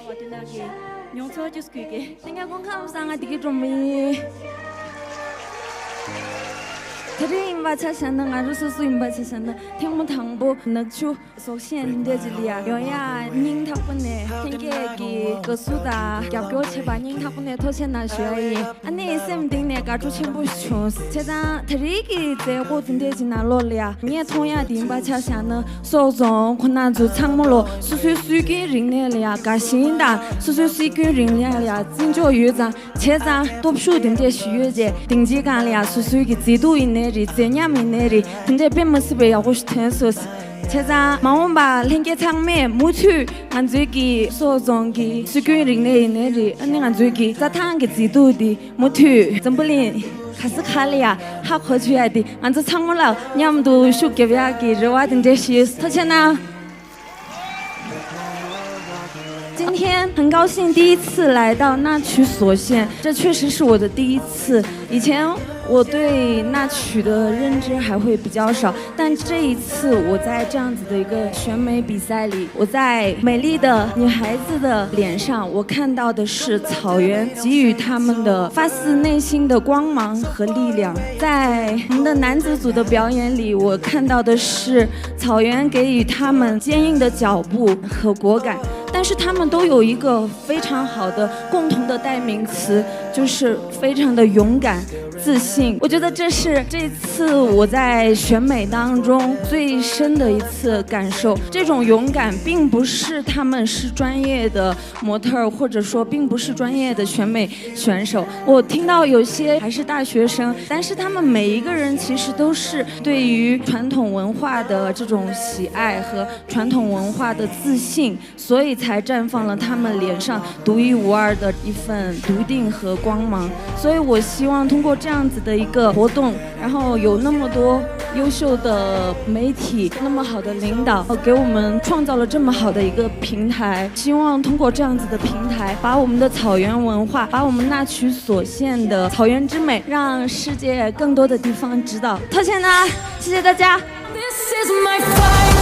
我对那个用错就是这个。人家光看不上啊，这个种没。Tadi baca sana ngaru susu baca sana tiang tangbo nakchu soksen dia jelia yoya ning thapne tingge ki kosuda kyap kyo cheba ning thapne thochen na shwe ani sem ding ne ga chu chen bu chu cheda tari ki ze go tin de jina lo lia nie thong ya ding baca sana so zong khona zu changmo lo su su su gi ring ne lia ga xin da su su su gi ring ne lia jin jo yu zang cheda多数定的许愿节定级干lia su su gi zi du in 제냐미네리 근데 뱀모습에 하고 싶어서 제가 마음바 랭게 창매 무추 안주기 소정기 수규링네네리 안ning 안주기 자탕게 지도디 무추 점블린 가스칼리아 하코주야디 안주 창물라 냠도 슈게비아기 저와든데시 터체나 今天很高兴第一次来到那曲所献，这确实是我的第一次。以前我对那曲的认知还会比较少，但这一次我在这样子的一个选美比赛里，我在美丽的女孩子的脸上，我看到的是草原给予他们的发自内心的光芒和力量。在我们的男子组的表演里，我看到的是草原给予他们坚硬的脚步和果敢。 但是他们都有一个非常好的共同的代名词，就是非常的勇敢、自信。我觉得这是这次我在选美当中最深的一次感受。这种勇敢并不是他们是专业的模特，或者说并不是专业的选美选手。我听到有些还是大学生，但是他们每一个人其实都是对于传统文化的这种喜爱和传统文化的自信，所以 才绽放了他们脸上独一无二的一份笃定和光芒，所以我希望通过这样子的一个活动，然后有那么多优秀的媒体，那么好的领导，给我们创造了这么好的一个平台。希望通过这样子的平台，把我们的草原文化，把我们那曲所献的草原之美，让世界更多的地方知道。特谢呢，谢谢大家。This is my fight.